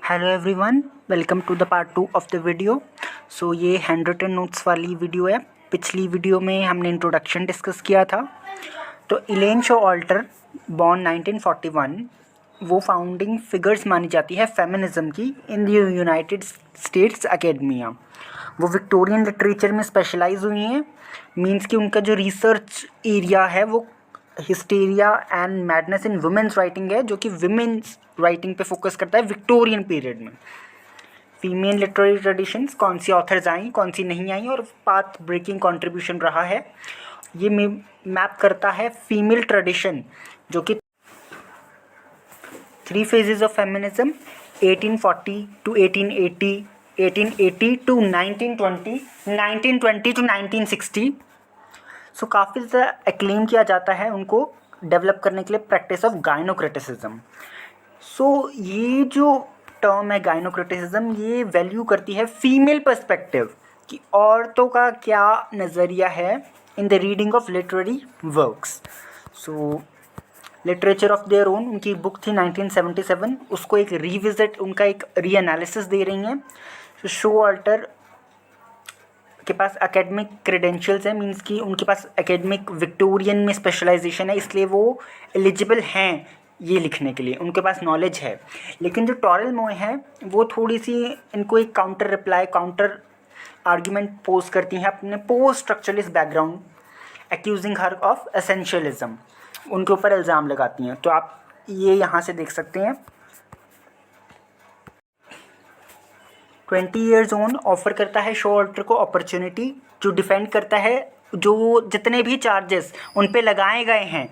Hello everyone, welcome to the part 2 of the video. So ये hand written notes वाली video है। पिछली video में हमने इंट्रोडक्शन डिस्कस किया था। तो इलेन शोआल्टर बॉर्न 1941, वो फाउंडिंग फिगर्स मानी जाती है फेमिनिज्म की in the United states academia. वो विक्टोरियन लिटरेचर में स्पेशलाइज हुई हैं। मीन्स कि उनका जो रिसर्च एरिया है वो hysteria and madness in women's writing है, जो कि वुमेन्स राइटिंग पे फोकस करता है विक्टोरियन पीरियड में। फीमेल लिटरेरी ट्रेडिशंस, कौन सी ऑथर्स आई, कौन सी नहीं आई और पाथ ब्रेकिंग कंट्रीब्यूशन रहा है, ये मैप करता है फीमेल ट्रेडिशन, जो कि 3 phases of feminism 1840 to 1880, 1880 to 1920, 1920 to 1960। So काफ़ी ज़्यादा एक्लेम किया जाता है उनको डेवलप करने के लिए प्रैक्टिस ऑफ गायनोक्रिटिसिज्म। सो ये जो टर्म है गायनोक्रिटिसिज्म, ये वैल्यू करती है फीमेल पर्सपेक्टिव कि औरतों का क्या नज़रिया है in the reading of literary works. So literature of their own उनकी बुक थी 1977, उसको एक रीविज़िट, उनका एक रीएनालिसिस दे रही हैं। तो शोआल्टर के पास एकेडमिक क्रेडेंशियल्स हैं, मींस कि उनके पास एकेडमिक विक्टोरियन में स्पेशलाइजेशन है, इसलिए वो एलिजिबल हैं ये लिखने के लिए, उनके पास नॉलेज है। लेकिन जो टॉरेल मोए हैं वो थोड़ी सी इनको एक काउंटर आर्ग्यूमेंट पोज करती हैं अपने post structuralist background, accusing her of essentialism, उनके ऊपर इल्ज़ाम लगाती हैं। तो आप ये यहाँ से देख सकते हैं। 20 ईयर्स ऑन ऑफर करता है शोआल्टर को अपॉर्चुनिटी, जो डिफेंड करता है जो जितने भी चार्जेस उन पे लगाए गए हैं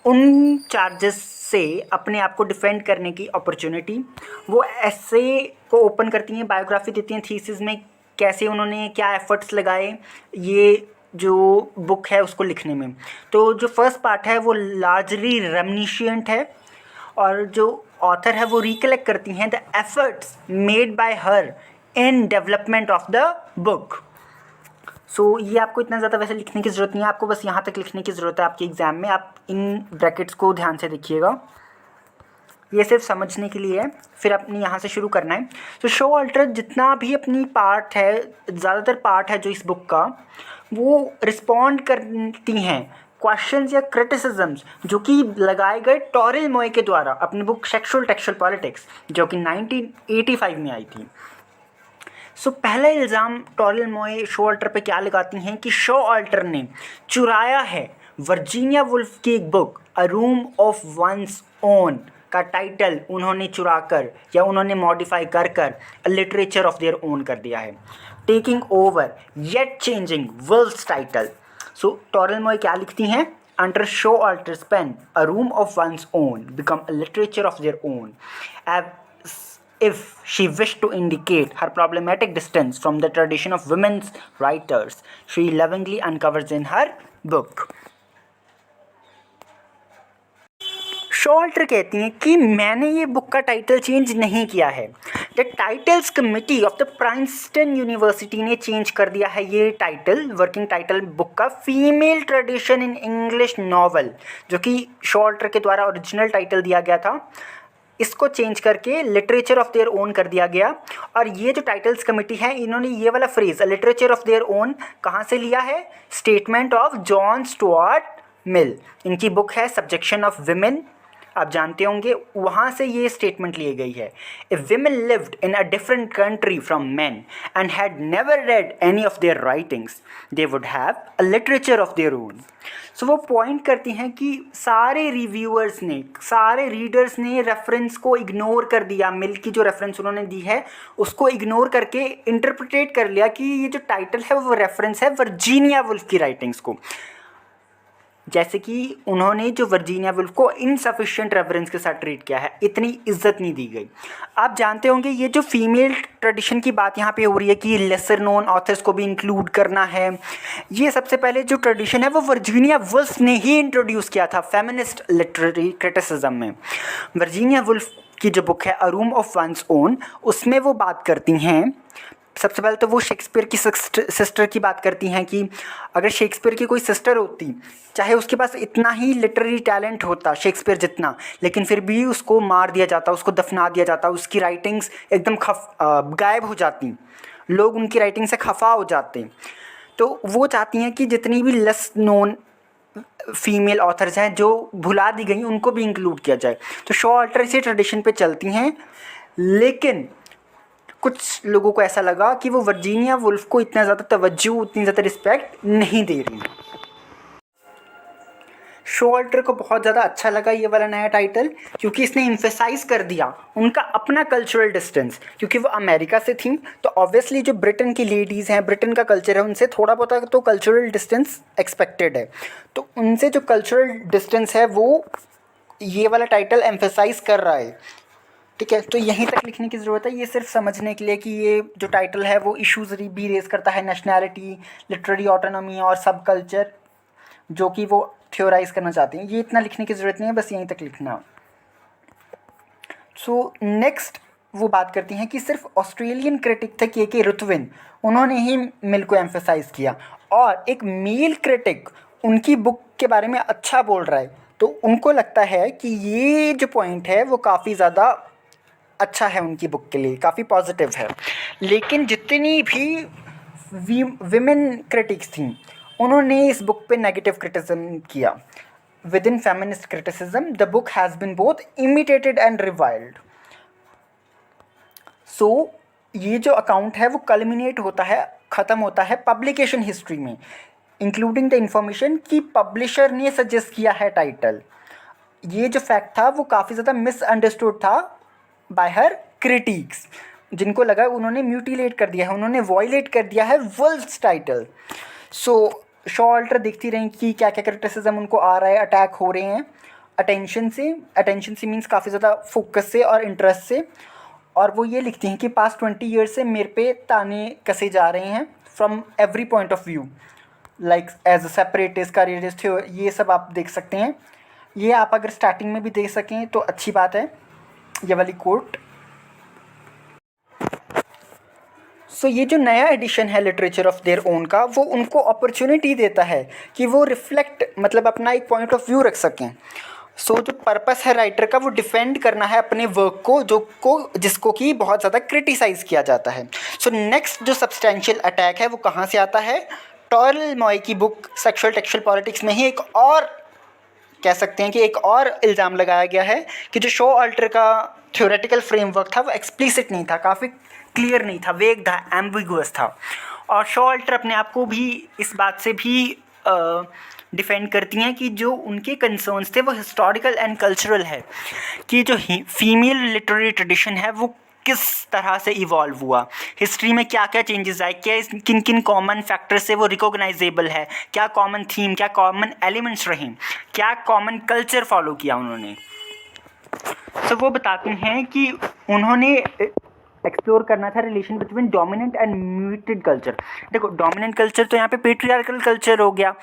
उन चार्जेस से अपने आप को डिफेंड करने की अपॉर्चुनिटी। वो ऐसे को ओपन करती हैं, बायोग्राफी देती हैं थीसिस में, कैसे उन्होंने क्या एफर्ट्स लगाए ये जो बुक है उसको लिखने में। तो जो फर्स्ट पार्ट है वो लार्जली रेमनिशिएंट है, और जो ऑथर है वो रिकलेक्ट करती हैं the efforts made by her in development of the book. So ये आपको इतना ज़्यादा वैसे लिखने की ज़रूरत नहीं है, आपको बस यहाँ तक लिखने की ज़रूरत है आपके एग्ज़ाम में। आप इन ब्रैकेट्स को ध्यान से देखिएगा, ये सिर्फ समझने के लिए है, फिर अपनी यहाँ से शुरू करना है। तो शोआल्टर जितना भी अपनी पार्ट है, ज़्यादातर पार्ट है जो इस बुक का, वो रिस्पॉन्ड करती हैं क्वेश्चंस या क्रिटिसिजम्स जो कि लगाए गए टॉरेल मोए के द्वारा अपनी बुक सेक्सुअल टेक्सचुअल पॉलिटिक्स, जो कि 1985 में आई थी। सो पहला इल्ज़ाम टॉरेल मोए शोआल्टर पे क्या लगाती हैं कि शोआल्टर ने चुराया है वर्जीनिया वुल्फ की एक book a room of one's own का टाइटल, उन्होंने चुराकर या उन्होंने मॉडिफाई कर कर लिटरेचर ऑफ देयर ओन कर दिया है, taking over yet changing Woolf's title. So Toril Moi क्या लिखती हैं? Under Showalter's pen a room of one's own become a literature of their own, if she wished to indicate her problematic distance from the tradition of women's writers, she lovingly uncovers in her book. शोआल्टर कहती हैं कि मैंने ये book का title change नहीं किया है, the titles committee of the Princeton university ने चेंज कर दिया है ये टाइटल, वर्किंग टाइटल बुक का, female tradition in English novel, जो कि शोआल्टर के द्वारा ओरिजिनल टाइटल दिया गया था, इसको चेंज करके लिटरेचर ऑफ देयर ओन कर दिया गया। और ये जो टाइटल्स कमेटी है, इन्होंने ये वाला phrase literature of their own कहाँ से लिया है? Statement of John Stuart Mill, इनकी बुक है सब्जेक्शन ऑफ विमेन, आप जानते होंगे, वहाँ से ये स्टेटमेंट ली गई है। If women lived in a different country from men and had never read any of their writings, they would have a literature of their own. So वो पॉइंट करती हैं कि सारे रिव्यूअर्स ने, सारे रीडर्स ने रेफरेंस को इग्नोर कर दिया, मिल की जो रेफरेंस उन्होंने दी है उसको इग्नोर करके इंटरप्रिटेट कर लिया कि ये जो टाइटल है वो रेफरेंस है वर्जीनिया वुल्फ की राइटिंग्स को, जैसे कि उन्होंने जो वर्जीनिया वुल्फ को इनसफिशिएंट रेफरेंस के साथ ट्रीट किया है, इतनी इज्जत नहीं दी गई। आप जानते होंगे ये जो फीमेल ट्रेडिशन की बात यहाँ पे हो रही है कि लेसर नोन ऑथर्स को भी इंक्लूड करना है, ये सबसे पहले जो ट्रेडिशन है वो वर्जीनिया वुल्फ ने ही इंट्रोड्यूस किया था फेमिनिस्ट लिटरेरी क्रिटिसिज्म में। वर्जीनिया वुल्फ की जो बुक है अ रूम ऑफ वंस ओन, उसमें वो बात करती हैं सबसे पहले तो वो शेक्सपियर की सिस्टर की बात करती हैं कि अगर शेक्सपियर की कोई सिस्टर होती, चाहे उसके पास इतना ही लिटरेरी टैलेंट होता शेक्सपियर जितना, लेकिन फिर भी उसको मार दिया जाता, उसको दफना दिया जाता, उसकी राइटिंग्स एकदम गायब हो जाती, लोग उनकी राइटिंग से खफा हो जाते। तो वो चाहती हैं कि जितनी भी लेस नोन फीमेल ऑथर्स हैं जो भुला दी गई उनको भी इंक्लूड किया जाए। तो शॉर्टर इसी ट्रेडिशन पे चलती हैं, लेकिन कुछ लोगों को ऐसा लगा कि वो वर्जीनिया वुल्फ को इतना ज़्यादा तवज्जो, उतनी ज़्यादा रिस्पेक्ट नहीं दे रही। शोल्टर को बहुत ज़्यादा अच्छा लगा ये वाला नया टाइटल, क्योंकि इसने इम्फेसाइज कर दिया उनका अपना कल्चरल डिस्टेंस, क्योंकि वो अमेरिका से थी तो ऑब्वियसली जो ब्रिटेन की लेडीज़ हैं, ब्रिटेन का कल्चर है, उनसे थोड़ा बहुत तो कल्चरल डिस्टेंस एक्सपेक्टेड है। तो उनसे जो कल्चरल डिस्टेंस है वो ये वाला टाइटल एम्फेसाइज कर रहा है। ठीक है, तो यहीं तक लिखने की ज़रूरत है, ये सिर्फ समझने के लिए कि ये जो टाइटल है वो इश्यूज़ भी रेज करता है, नेशनैलिटी, लिटरेरी ऑटोनॉमी और सब कल्चर, जो कि वो थ्योराइज करना चाहते हैं। ये इतना लिखने की ज़रूरत नहीं है, बस यहीं तक लिखना। सो नेक्स्ट वो बात करती हैं कि सिर्फ ऑस्ट्रेलियन क्रिटिक थे के रुथविन, उन्होंने ही मिल को एम्फेसाइज किया, और एक मेल क्रिटिक उनकी बुक के बारे में अच्छा बोल रहा है, तो उनको लगता है कि ये जो पॉइंट है वो काफ़ी ज़्यादा अच्छा है उनकी बुक के लिए, काफ़ी पॉजिटिव है। लेकिन जितनी भी विमेन क्रिटिक्स थी उन्होंने इस बुक पे नेगेटिव क्रिटिसिज्म किया। Within feminist criticism the book has been both imitated and reviled. So ये जो अकाउंट है वो कल्मिनेट होता है, ख़त्म होता है पब्लिकेशन हिस्ट्री में, इंक्लूडिंग द इंफॉर्मेशन कि पब्लिशर ने सजेस्ट किया है टाइटल। ये जो फैक्ट था वो काफ़ी ज़्यादा मिसअंडरस्टूड था बाय हर क्रिटिक्स, जिनको लगा उन्होंने म्यूटिलेट कर दिया है, उन्होंने वॉयलेट कर दिया है वुल्फ्स टाइटल। सो शॉल्टर देखती रही कि क्या क्या क्रिटिसिज्म उनको आ रहा है, अटैक हो रहे हैं अटेंशन से मीन्स काफ़ी ज़्यादा फोकस से और इंटरेस्ट से। और वो ये लिखती हैं कि पास्ट 20 ईयर्स से मेरे पे ताने कसे जा रहे हैं from every point of view, like as a separatist, careerist, ये सब आप देख सकते हैं। ये आप अगर स्टार्टिंग में भी देख सकें तो अच्छी बात है, ये वाली कोट। सो ये जो नया एडिशन है लिटरेचर ऑफ देयर ओन का, वो उनको अपॉर्चुनिटी देता है कि वो रिफ्लेक्ट, मतलब अपना एक पॉइंट ऑफ व्यू रख सकें। सो जो पर्पस है राइटर का वो डिफेंड करना है अपने वर्क को, जिसको कि बहुत ज़्यादा क्रिटिसाइज़ किया जाता है। सो नेक्स्ट जो सब्सटेंशियल अटैक है वो कहाँ से आता है? टॉरल की बुक सेक्सुअल टेक्सुअल पॉलिटिक्स में ही एक और कह सकते हैं कि एक और इल्ज़ाम लगाया गया है कि जो शोआल्टर का थ्योरेटिकल फ्रेमवर्क था वो एक्सप्लिसिट नहीं था, काफ़ी क्लियर नहीं था, वेग था, एम्बिगुअस था। और शोआल्टर अपने आप को भी इस बात से भी डिफेंड करती हैं कि जो उनके कंसर्न्स थे वो हिस्टोरिकल एंड कल्चरल है, कि जो फीमेल लिटरेरी ट्रेडिशन है वो किस तरह से इवॉल्व हुआ, हिस्ट्री में क्या क्या चेंजेस आए, क्या किन किन कॉमन फैक्टर से वो रिकॉग्नाइजेबल है, क्या कॉमन थीम, क्या कॉमन एलिमेंट्स रहे, क्या कॉमन कल्चर फॉलो किया उन्होंने। तो वो बताते हैं कि उन्होंने एक्सप्लोर करना था relation between dominant and muted culture. देखो डोमिनेंट कल्चर तो यहाँ पे पेट्रियार्कल कल्चर हो गया,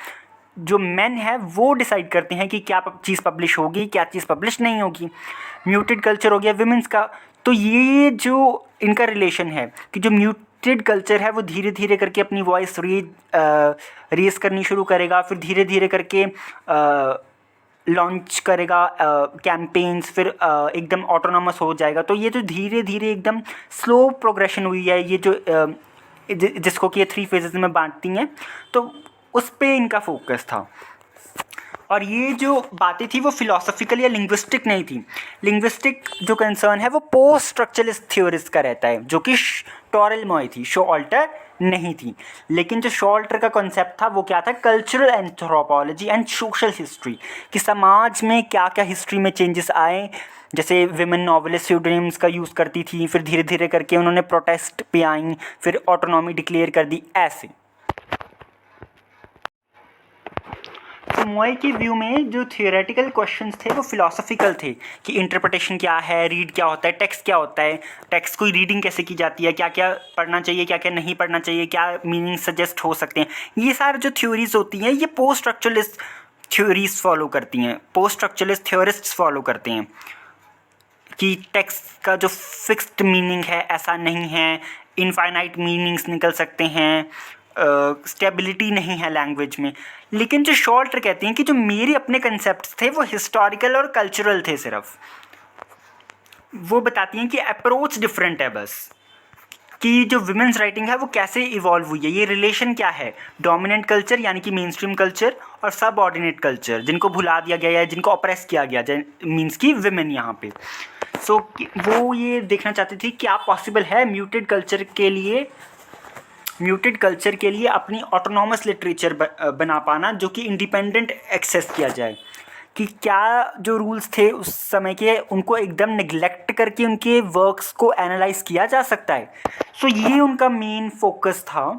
जो मेन है वो डिसाइड करते हैं कि क्या चीज़ पब्लिश होगी, क्या चीज़ पब्लिश नहीं होगी। म्यूटेड कल्चर हो गया विमेंस का। तो ये जो इनका रिलेशन है कि जो म्यूटेड कल्चर है वो धीरे धीरे करके अपनी वॉइस रेज करनी शुरू करेगा, फिर धीरे धीरे करके लॉन्च करेगा कैंपेन्स, फिर एकदम ऑटोनॉमस हो जाएगा। तो ये जो धीरे धीरे एकदम स्लो प्रोग्रेशन हुई है, ये जो जिसको कि ये 3 फेजेस में बांटती हैं, तो उस पे इनका फोकस था। और ये जो बातें थी वो फिलोसॉफिकल या लिंग्विस्टिक नहीं थी। लिंग्विस्टिक जो कंसर्न है वो पोस्ट स्ट्रक्चरलिस्ट थ्योरिस्ट का रहता है, जो कि टॉरल थी, शोआल्टर नहीं थी। लेकिन जो शोआल्टर का कॉन्सेप्ट था वो क्या था? Cultural anthropology and social history, कि समाज में क्या क्या हिस्ट्री में चेंजेस आए। जैसे विमेन नॉवेलिस्ट स्यूडोनिम्स का यूज़ करती थी, फिर धीरे धीरे करके उन्होंने प्रोटेस्ट पे आई, फिर ऑटोनॉमी डिक्लेयर कर दी, ऐसे। तो मोए की व्यू में जो थियोरेटिकल क्वेश्चंस थे वो फिलोसॉफिकल थे, कि इंटरप्रिटेशन क्या है, रीड क्या होता है, टेक्स्ट क्या होता है, टेक्स्ट की रीडिंग कैसे की जाती है, क्या क्या पढ़ना चाहिए, क्या क्या नहीं पढ़ना चाहिए, क्या मीनिंग सजेस्ट हो सकते हैं। ये सारे जो थ्योरीज होती हैं ये पोस्ट स्ट्रक्चरलिस्ट थ्योरीज फॉलो करती हैं, पोस्ट स्ट्रक्चरलिस्ट थ्योरिस्ट्स फॉलो करते हैं, कि टेक्स्ट का जो फिक्स्ड मीनिंग है ऐसा नहीं है, इनफाइनाइट मीनिंग्स निकल सकते हैं, स्टेबिलिटी नहीं है लैंग्वेज में। लेकिन जो शॉल्टर कहते हैं कि जो मेरे अपने कंसेप्ट थे वो हिस्टोरिकल और कल्चरल थे, सिर्फ वो बताती हैं कि अप्रोच डिफरेंट है बस, कि जो वुमेन्स राइटिंग है वो कैसे इवॉल्व हुई है, ये रिलेशन क्या है डोमिनेंट कल्चर यानी कि मेन स्ट्रीम कल्चर और सब ऑर्डिनेट कल्चर जिनको भुला दिया गया है, जिनको ऑप्रेस किया गया, मीन्स की विमेन यहाँ पे। सो वो ये देखना चाहती थी क्या पॉसिबल है म्यूटेड कल्चर के लिए अपनी ऑटोनॉमस लिटरेचर बना पाना जो कि इंडिपेंडेंट एक्सेस किया जाए, कि क्या जो रूल्स थे उस समय के उनको एकदम निगलेक्ट करके उनके वर्क्स को एनालाइज किया जा सकता है। सो ये उनका मेन फोकस था।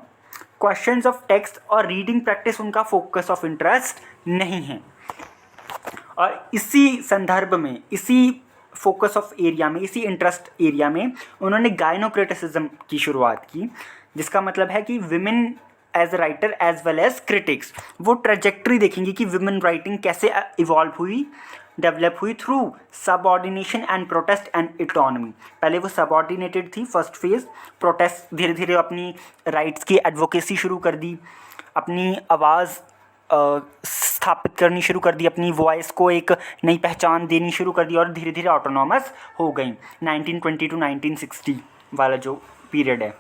क्वेश्चंस ऑफ टेक्स्ट और रीडिंग प्रैक्टिस उनका फोकस ऑफ इंटरेस्ट नहीं है। और इसी संदर्भ में, इसी फोकस ऑफ एरिया में, इसी इंटरेस्ट एरिया में उन्होंने गायनोक्रिटिसिज्म की शुरुआत की, जिसका मतलब है कि women as a writer as well as critics वो ट्रेजेक्ट्री देखेंगे कि विमेन राइटिंग कैसे इवॉल्व हुई, डेवलप हुई through subordination and protest and economy. पहले वो सबऑर्डिनेटेड थी, फर्स्ट फेज, प्रोटेस्ट, धीरे धीरे अपनी राइट्स की एडवोकेसी शुरू कर दी, अपनी आवाज़ स्थापित करनी शुरू कर दी, अपनी वॉइस को एक नई पहचान देनी शुरू कर दी और धीरे धीरे ऑटोनॉमस हो गई। 1920 टू 1960 वाला जो पीरियड है।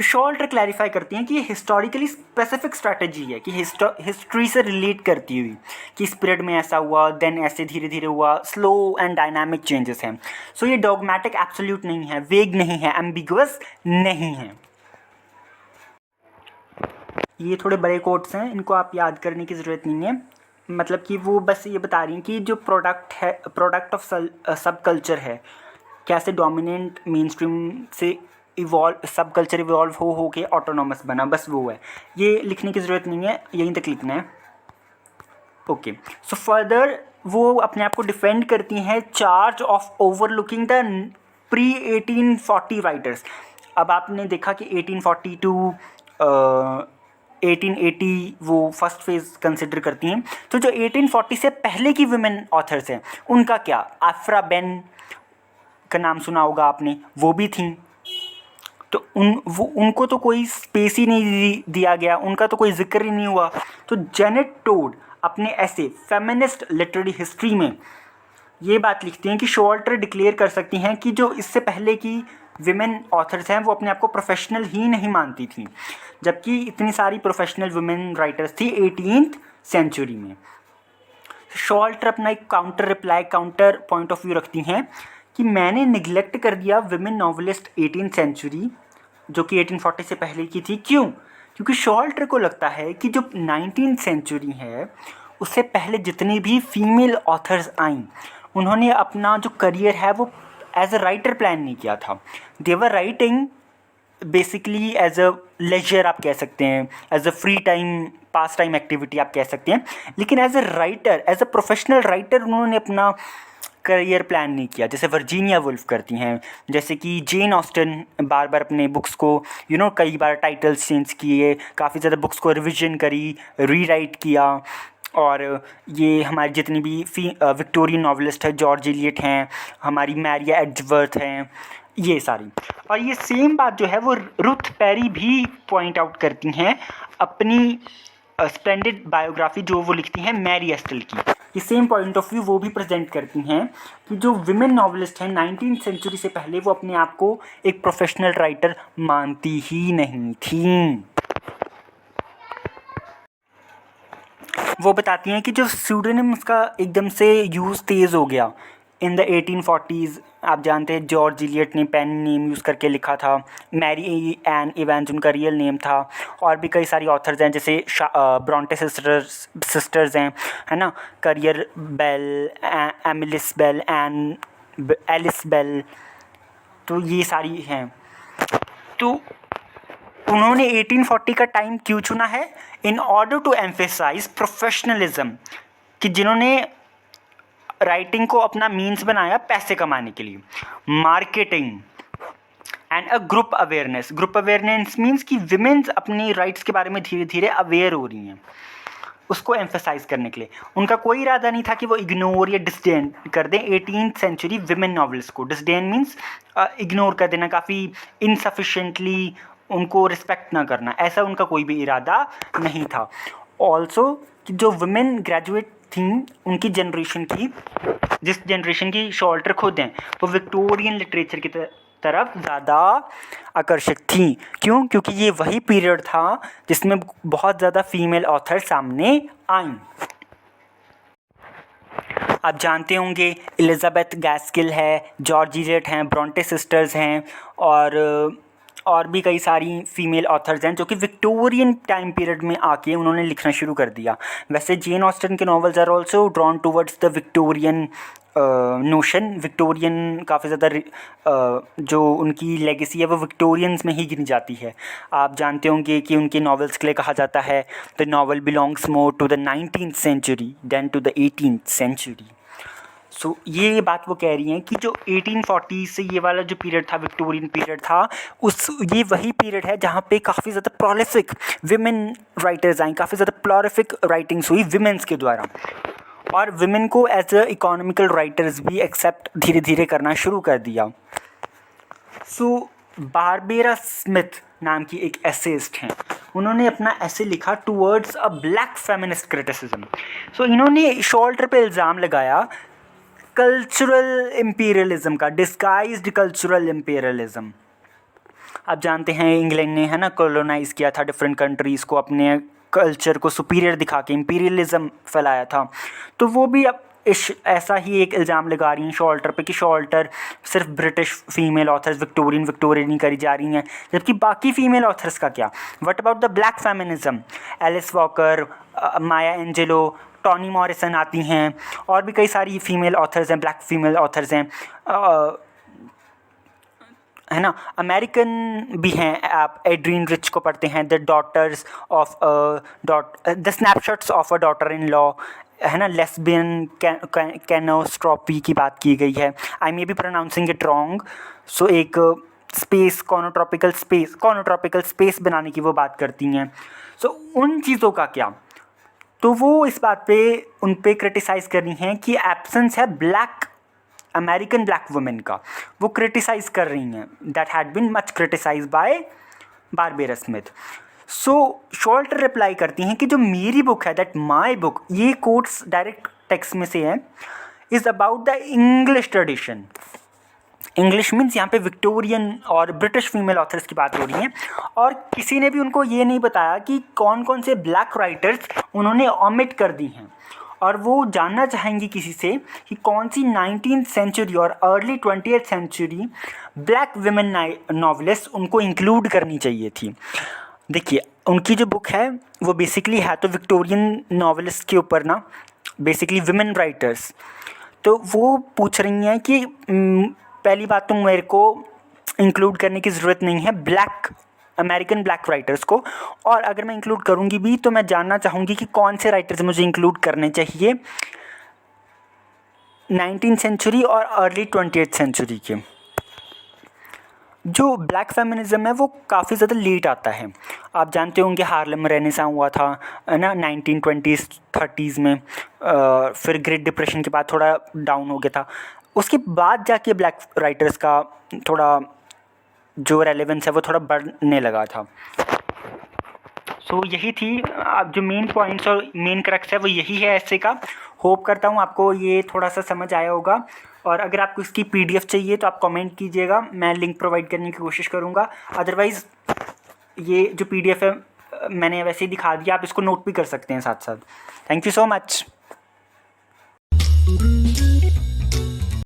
शॉल्टर क्लैरिफाई करती हैं कि ये हिस्टोरिकली स्पेसिफिक स्ट्रैटेजी है, कि हिस्ट्री से रिलेट करती हुई कि इस पीरियड में ऐसा हुआ, देन ऐसे धीरे धीरे हुआ, स्लो एंड डायनामिक चेंजेस हैं। सो ये डॉगमेटिक एब्सोल्यूट नहीं है, वेग नहीं है, एम्बिगुअस नहीं है। ये थोड़े बड़े कोट्स हैं, इनको आप याद करने की ज़रूरत नहीं है। मतलब कि वो बस ये बता रही हैं कि जो प्रोडक्ट ऑफ सब कल्चर है, कैसे डोमिनेंट मेन स्ट्रीम से सब कल्चर इवॉल्व हो के ऑटोनॉमस बना, बस वो है। ये लिखने की ज़रूरत नहीं है, यहीं तक लिखना है। ओके, सो फर्दर वो अपने आप को डिफेंड करती हैं charge of overlooking the pre 1840 writers. अब आपने देखा कि 1840 टू 1880 वो फर्स्ट फेज कंसिडर करती हैं, तो जो 1840 से पहले की वुमेन ऑथर्स हैं उनका क्या, आफ्रा बेन का नाम सुना होगा आपने, वो भी थी। तो उनको तो कोई स्पेस ही नहीं दिया गया, उनका तो कोई जिक्र ही नहीं हुआ। तो जेनेट टोड अपने ऐसे फेमिनिस्ट लिटरेरी हिस्ट्री में ये बात लिखती हैं कि शॉल्टर डिक्लेयर कर सकती हैं कि जो इससे पहले की विमेन ऑथर्स हैं वो अपने आप को प्रोफेशनल ही नहीं मानती थी, जबकि इतनी सारी प्रोफेशनल वुमेन राइटर्स थी 18th सेंचुरी में। शॉल्टर अपना एक काउंटर पॉइंट ऑफ व्यू रखती हैं कि मैंने निगलेक्ट कर दिया विमेन नॉवलिस्ट 18th सेंचुरी जो कि 1840 से पहले की थी। क्यों? क्योंकि शॉल्टर को लगता है कि जो 19th सेंचुरी है उससे पहले जितनी भी फीमेल ऑथर्स आईं उन्होंने अपना जो करियर है वो एज अ राइटर प्लान नहीं किया था। They were writing basically as a leisure आप कह सकते हैं, as a free time pass time activity आप कह सकते हैं, लेकिन as a writer, as a professional writer उन्होंने अपना करियर प्लान नहीं किया, जैसे वर्जीनिया वुल्फ करती हैं, जैसे कि जेन ऑस्टन बार बार अपने बुक्स को कई बार टाइटल्स चेंज किए, काफ़ी ज़्यादा बुक्स को रिविजन करी, रीराइट किया। और ये हमारी जितनी भी विक्टोरियन नॉवलिस्ट है, जॉर्ज एलियट हैं, हमारी मैरिया एडजवर्थ हैं, ये सारी। और ये सेम बात जो है वो रुथ पेरी भी पॉइंट आउट करती हैं अपनी स्प्लेंडेड बायोग्राफी जो वो लिखती हैं मैरी एस्टल की। ये सेम पॉइंट ऑफ व्यू वो भी प्रेजेंट करती हैं कि जो विमेन नॉवलिस्ट हैं 19th सेंचुरी से पहले वो अपने आप को एक प्रोफेशनल राइटर मानती ही नहीं थीं। वो बताती हैं कि जो स्यूडोनिम्स का एकदम से यूज़ तेज़ हो गया इन द 1840s। आप जानते हैं जॉर्ज एलियट ने पेन नेम यूज़ करके लिखा था, मैरी एन इवेंस उनका रियल नेम था, और भी कई सारी ऑथर्स हैं जैसे ब्रॉन्टे सिस्टर्स हैं, है ना, करियर बेल, एमिलिस बेल, एलिस बेल, तो ये सारी हैं। तो उन्होंने 1840 का टाइम क्यों चुना है? In order to emphasize professionalism, कि जिन्होंने राइटिंग को अपना मीन्स बनाया पैसे कमाने के लिए, marketing and a group awareness means कि विमेन्स अपनी राइट्स के बारे में धीरे धीरे अवेयर हो रही हैं। उसको एम्फेसाइज करने के लिए। उनका कोई इरादा नहीं था कि वो इग्नोर या डिसडेन कर दें 18th सेंचुरी विमेन नॉवेल्स को। डिसडेन मीन्स इग्नोर कर देना, काफ़ी इनसफिशेंटली उनको रिस्पेक्ट ना करना, ऐसा उनका कोई भी इरादा नहीं था। ऑल्सो कि जो वुमेन ग्रेजुएट थी उनकी जनरेशन की, जिस जनरेशन की शॉल्टर खुद हैं, वो विक्टोरियन लिटरेचर की तरफ ज़्यादा आकर्षित थी। क्यों? क्योंकि ये वही पीरियड था जिसमें बहुत ज़्यादा फीमेल ऑथर सामने आईं। आप जानते होंगे एलिज़ाबेथ गैस्किल है, जॉर्ज इलियट हैं, ब्रॉन्टे सिस्टर्स हैं, और भी कई सारी फीमेल ऑथर्स हैं जो कि विक्टोरियन टाइम पीरियड में आके उन्होंने लिखना शुरू कर दिया। वैसे जेन ऑस्टन के novels are also drawn towards the Victorian notion. Victorian काफ़ी ज़्यादा जो उनकी लेगेसी है वो विक्टोरियंस में ही गिनी जाती है। आप जानते होंगे कि उनके नॉवेल्स के लिए कहा जाता है the novel belongs more to the 19th century than to the 18th century. So ये बात वो कह रही हैं कि जो 1840 से ये वाला जो पीरियड था, विक्टोरियन पीरियड था, ये वही पीरियड है जहाँ पे काफ़ी ज़्यादा प्रोलिफिक विमेन राइटर्स आई, काफ़ी ज़्यादा प्रोलिफिक राइटिंग्स हुई विमेंस के द्वारा, और विमेन को एज अ इकोनॉमिकल राइटर्स भी एक्सेप्ट धीरे धीरे करना शुरू कर दिया। सो बारबेरा स्मिथ नाम की एक एसेइस्ट हैं, उन्होंने अपना ऐसे लिखा towards a black feminist criticism. So इन्होंने शॉल्टर पे इल्ज़ाम लगाया कल्चरल इम्पीरियलिज्म का, डिस्गाइज्ड कल्चरल इम्पीरियलिज्म। आप जानते हैं इंग्लैंड ने, है ना, कॉलोनाइज़ किया था डिफरेंट कंट्रीज़ को, अपने कल्चर को सुपीरियर दिखा के इम्पीरियलिज्म फैलाया था। तो वो भी अब ऐसा ही एक इल्ज़ाम लगा रही हैं शॉल्टर पे कि शॉल्टर सिर्फ ब्रिटिश फीमेल ऑथर्स विक्टोरियन ही करी जा रही हैं, जबकि बाकी फ़ीमेल ऑथर्स का क्या? What about the black feminism? Alice Walker, Maya Angelou, Toni Morrison आती हैं, और भी कई सारी फीमेल ऑथर्स हैं, ब्लैक फीमेल ऑथर्स हैं, है ना। अमेरिकन भी हैं, आप एड्रीन रिच को पढ़ते हैं, the daughters of the snapshots of a daughter in law, है ना। लेस्बियन कैनोस्ट्रॉपी की बात की गई है। I may be pronouncing it wrong. So एक स्पेस कॉनोट्रॉपिकल स्पेस बनाने की वो बात करती हैं। सो उन चीज़ों का क्या? तो वो इस बात पे उन पे क्रिटिसाइज़ कर रही हैं कि एब्सेंस है ब्लैक अमेरिकन ब्लैक वुमेन का, वो क्रिटिसाइज़ कर रही हैं। That had been much criticise by Barbara Smith. So Showalter reply करती हैं कि जो मेरी बुक है, दैट माई बुक, ये कोट्स डायरेक्ट टेक्स्ट में से हैं, is about the English tradition. English means यहाँ पे विक्टोरियन और ब्रिटिश फीमेल ऑथर्स की बात हो रही है, और किसी ने भी उनको ये नहीं बताया कि कौन कौन से ब्लैक राइटर्स उन्होंने ऑमिट कर दी हैं, और वो जानना चाहेंगी किसी से कि कौन सी 19th सेंचुरी और early 20th century black women novelist उनको इंक्लूड करनी चाहिए थी। देखिए, उनकी जो बुक है वो बेसिकली है तो विक्टोरियन नॉवलिस्ट के ऊपर ना, बेसिकली विमेन राइटर्स। तो वो पूछ रही हैं कि पहली बात तो मेरे को इंक्लूड करने की ज़रूरत नहीं है अमेरिकन ब्लैक राइटर्स को, और अगर मैं इंक्लूड करूँगी भी तो मैं जानना चाहूँगी कि कौन से राइटर्स मुझे इंक्लूड करने चाहिए 19th सेंचुरी और अर्ली 20th सेंचुरी के। जो ब्लैक फेमिनिज़म है वो काफ़ी ज़्यादा लेट आता है। आप जानते होंगे हार्लेम रेनेसां हुआ था, है ना, 1920s 30s में, फिर ग्रेट डिप्रेशन के बाद थोड़ा डाउन हो गया था। उसके बाद जाके ब्लैक राइटर्स का थोड़ा जो रेलेवेंस है वो थोड़ा बढ़ने लगा था। सो यही थी, अब जो मेन पॉइंट्स और मेन क्रक्स है वो यही है ऐसे का। होप करता हूँ आपको ये थोड़ा सा समझ आया होगा, और अगर आपको इसकी PDF चाहिए तो आप कमेंट कीजिएगा, मैं लिंक प्रोवाइड करने की कोशिश करूँगा। अदरवाइज़ ये जो PDF है मैंने वैसे ही दिखा दिया, आप इसको नोट भी कर सकते हैं साथ साथ। Thank you so much.